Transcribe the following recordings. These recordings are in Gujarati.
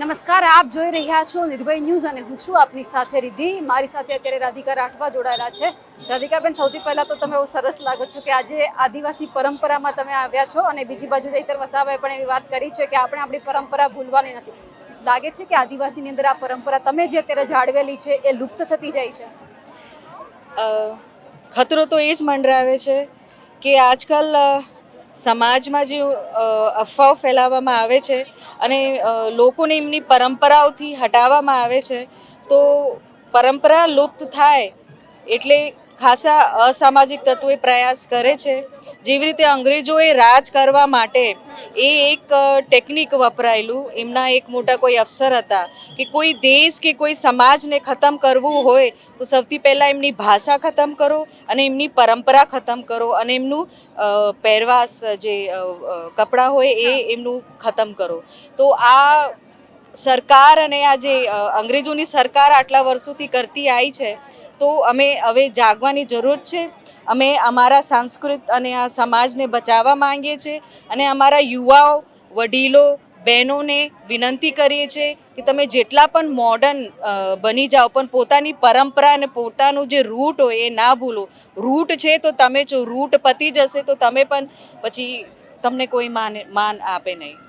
નમસ્કાર, આપ જોઈ રહ્યા છો નિર્ભય ન્યૂઝ અને હું છું આપની સાથે રિદ્ધિ. મારી સાથે અત્યારે રાધિકા રાઠવા જોડાયેલા છે. રાધિકાબેન, સૌથી પહેલા તો તમે બહુ સરસ લાગો છો કે આજે આદિવાસી પરંપરામાં તમે આવ્યા છો અને બીજી બાજુ ચૈતર વસાવાએ પણ એવી વાત કરી છે કે આપણે આપણી પરંપરા ભૂલવાની નથી. લાગે છે કે આદિવાસીની અંદર આ પરંપરા તમે જે અત્યારે જાળવેલી છે એ લુપ્ત થતી જાય છે? ખતરો તો એ જ મંડરાવે છે કે આજકાલ સમાજમાં જે અફવાઓ ફેલાવવામાં આવે છે અને લોકોને એમની પરંપરાઓથી હટાવવામાં આવે છે, તો પરંપરા લુપ્ત થાય એટલે ખાસા અસામાજિક તત્વો પ્રયાસ કરે છે. જેવી રીતે અંગ્રેજોએ રાજ કરવા માટે એક ટેકનિક વપરાયેલું. એમના એક મોટા કોઈ અફસર હતા કે કોઈ દેશ કે કોઈ સમાજને ખતમ કરવું હોય તો સૌથી પહેલાં એમની ભાષા ખતમ કરો અને એમની પરંપરા ખતમ કરો અને એમનું પહેરવાશ જે કપડાં હોય એ એમનું ખતમ કરો. તો આ સરકાર અને આ જે અંગ્રેજોની સરકાર આટલા વર્ષોથી કરતી આવી છે, તો અમે હવે જાગવાની જરૂર છે. અમે અમારા સંસ્કૃત અને આ સમાજને બચાવવા માંગીએ છીએ અને અમારા યુવાઓ, વડીલો, બહેનોને વિનંતી કરીએ છીએ કે તમે જેટલા પણ મોડર્ન બની જાઓ પણ પોતાની પરંપરા અને પોતાનું જે રૂટ હોય એ ના ભૂલો. રૂટ છે તો તમે જો રૂટ પતી જશે તો તમે પણ પછી તમને કોઈ માન આપે નહીં.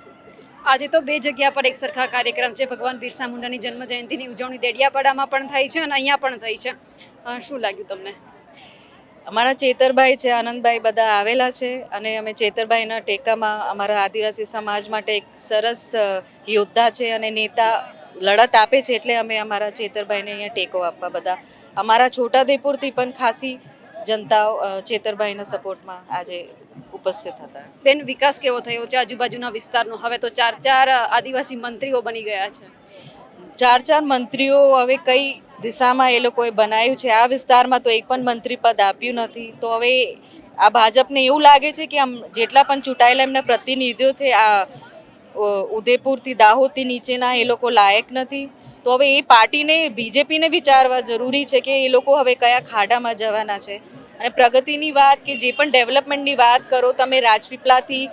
આજે તો બે જગ્યા પર એક સરખા કાર્યક્રમ છે. ભગવાન બિરસા મુંડાની જન્મ જયંતિની ઉજવણી દેડિયાપાડામાં પણ થઈ છે અને અહીંયા પણ થઈ છે. શું લાગ્યું તમને? અમારા ચેતરભાઈ છે, આનંદભાઈ બધા આવેલા છે અને અમે ચેતરભાઈના ટેકામાં અમારા આદિવાસી સમાજ માટે એક સરસ યોદ્ધા છે અને નેતા લડત આપે છે, એટલે અમે અમારા ચેતરભાઈને અહીંયા ટેકો આપવા બધા અમારા છોટાઉદેપુરથી પણ ખાસી જનતાઓ ચેતરભાઈના સપોર્ટમાં આજે ઉપસ્થિત હતા. બેન, વિકાસ કેવો થયો છે આજુબાજુના વિસ્તારનો? હવે તો ચાર આદિવાસી મંત્રીઓ બની ગયા છે. ચાર મંત્રીઓ હવે કઈ દિશામાં એ લોકોએ બનાવ્યું છે? આ વિસ્તારમાં તો એક પણ મંત્રી પદ આપ્યું નથી. તો હવે આ ભાજપને એવું લાગે છે કે આમ જેટલા પણ ચૂંટાયેલા એમના પ્રતિનિધિઓ છે આ ઉદયપુરથી દાહોદથી નીચેના, એ લોકો લાયક નથી. તો હવે એ પાર્ટીને, બીજેપીને વિચારવા જરૂરી છે કે એ લોકો હવે કયા ખાડામાં જવાના છે. અને પ્રગતિની વાત કે જે પણ ડેવલપમેન્ટની વાત કરો, તમે રાજપીપળાથી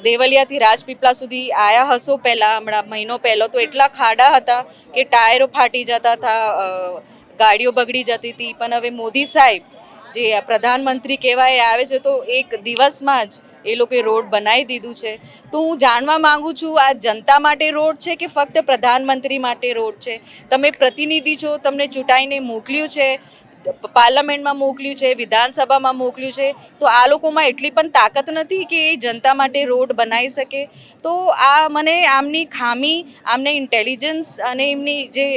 દેવલિયાથી રાજપીપળા સુધી આવ્યા હશો પહેલાં, હમણાં મહિનો પહેલો, તો એટલા ખાડા હતા કે ટાયરો ફાટી જતા હતા, ગાડીઓ બગડી જતી હતી. પણ હવે મોદી સાહેબ જે પ્રધાનમંત્રી કહેવાય આવે છે, તો એક દિવસમાં જ એ લોકોએ રોડ બનાવી દીધું છે. તો હું જાણવા માગું છું, આ જનતા માટે રોડ છે કે ફક્ત પ્રધાનમંત્રી માટે રોડ છે? તમે પ્રતિનિધિ છો, તમને ચૂંટાઈને મોકલ્યું છે, પાર્લામેન્ટમાં મોકલ્યું છે, વિધાનસભામાં મોકલ્યું છે, તો આ લોકોમાં એટલી પણ તાકાત નથી કે એ જનતા માટે રોડ બનાવી શકે? તો આ મને આમની ખામી, આમને ઇન્ટેલિજન્સ અને એમની જે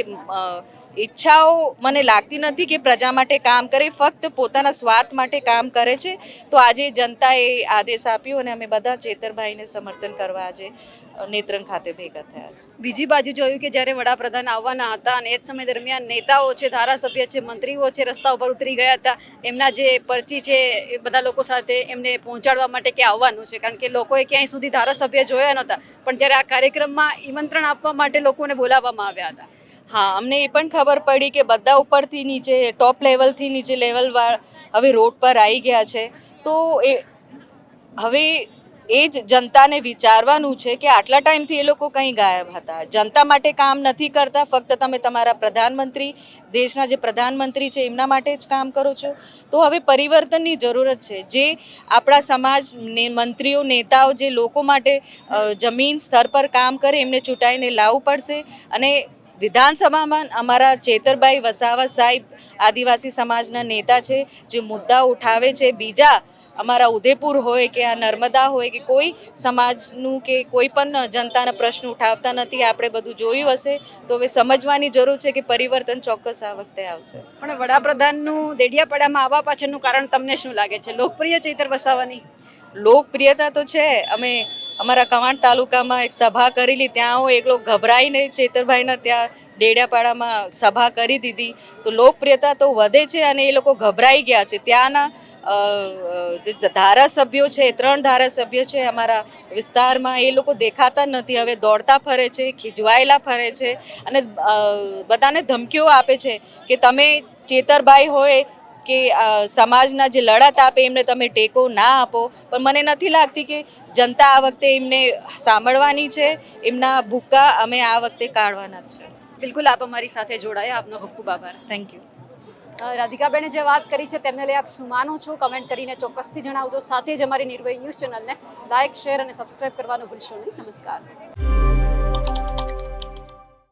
ઈચ્છાઓ મને લાગતી નથી કે પ્રજા માટે કામ કરે, ફક્ત પોતાના સ્વાર્થ માટે કામ કરે છે. તો આજે જનતાએ આદેશ આપ્યો અને અમે બધા ચેતરભાઈને સમર્થન કરવા આજે નેત્રંગ ખાતે ભેગા થયા છે. બીજી બાજુ જોયું કે જ્યારે વડાપ્રધાન આવવાના હતા અને એ જ સમય દરમિયાન નેતાઓ છે, ધારાસભ્ય છે, મંત્રીઓ છે, રસ્તા ઉપર ઉતરી ગયા હતા. એમના જે પરચી છે એ બધા લોકો સાથે એમને પહોંચાડવા માટે કે આવવાનું છે, કારણ કે લોકોએ ક્યાંય સુધી ધારાસભ્ય જોયા નહોતા. પણ જ્યારે આ કાર્યક્રમમાં નિમંત્રણ આપવા માટે લોકોને બોલાવવામાં આવ્યા હતા. હા, અમને એ પણ ખબર પડી કે બધા ઉપરથી નીચે, ટોપ લેવલથી નીચે લેવલવાળા હવે રોડ પર આવી ગયા છે. તો એ હવે એ જ જનતાને વિચારવાનું છે કે આટલા ટાઈમથી એ લોકો કંઈ ગાયબ હતા, જનતા માટે કામ નથી કરતા. ફક્ત તમે તમારા પ્રધાનમંત્રી, દેશના જે પ્રધાનમંત્રી છે એમના માટે જ કામ કરો છો. તો હવે પરિવર્તનની જરૂરત છે. જે આપણા સમાજ મંત્રીઓ, નેતાઓ જે લોકો માટે જમીન સ્તર પર કામ કરે, એમને ચૂંટાઈને લાવવું પડશે. અને વિધાનસભામાં અમારા ચેતરભાઈ વસાવા સાહેબ આદિવાસી સમાજના નેતા છે, જે મુદ્દા ઉઠાવે છે. બીજા અમારા ઉદયપુર હોય કે આ નર્મદા હોય કે કોઈ સમાજનું કે કોઈ પણ જનતાના પ્રશ્ન ઉઠાવતા નથી. આપણે બધું જોયું હશે. તો હવે સમજવાની જરૂર છે કે પરિવર્તન ચોક્કસ આ વખતે આવશે. પણ વડાપ્રધાનનું દેડિયાપાડામાં આવવા પાછળનું કારણ તમને શું લાગે છે? લોકપ્રિય ચૈતર વસાવાની લોકપ્રિયતા તો છે. અમે અમારા કવાંટ તાલુકામાં એક સભા કરેલી, ત્યાં હું એકલો ગભરાઈને ચેતરભાઈના ત્યાં ડેડિયાપાડામાં સભા કરી દીધી. તો લોકપ્રિયતા તો વધે છે અને એ લોકો ગભરાઈ ગયા છે. ત્યાંના જે ધારાસભ્યો છે, 3 ધારાસભ્ય છે અમારા વિસ્તારમાં, એ લોકો દેખાતા નથી. હવે દોડતા ફરે છે, ખીજવાયેલા ફરે છે અને બધાને ધમકીઓ આપે છે કે તમે ચેતરભાઈ હોય કે સમાજના જે લડત આપે એમને તમે ટેકો ના આપો, પણ મને નથી લાગતી કે જનતા આ વખતે એમને સાંભળવાની છે. એમના ભૂક્કા અમે આ વખતે કાઢવાના જ છે. બિલકુલ, આપ અમારી સાથે જોડાયા, આપનો ખૂબ ખૂબ આભાર. Thank you. રાધિકાબેને જે વાત કરી છે તેમને લઈ આપ શું માનો છો, કમેન્ટ કરીને ચોક્કસથી જણાવજો. સાથે જ અમારી નિર્ભય ન્યૂઝ ચેનલને લાઇક, શેર અને સબસ્ક્રાઇબ કરવાનું ભૂલશો નહીં. નમસ્કાર.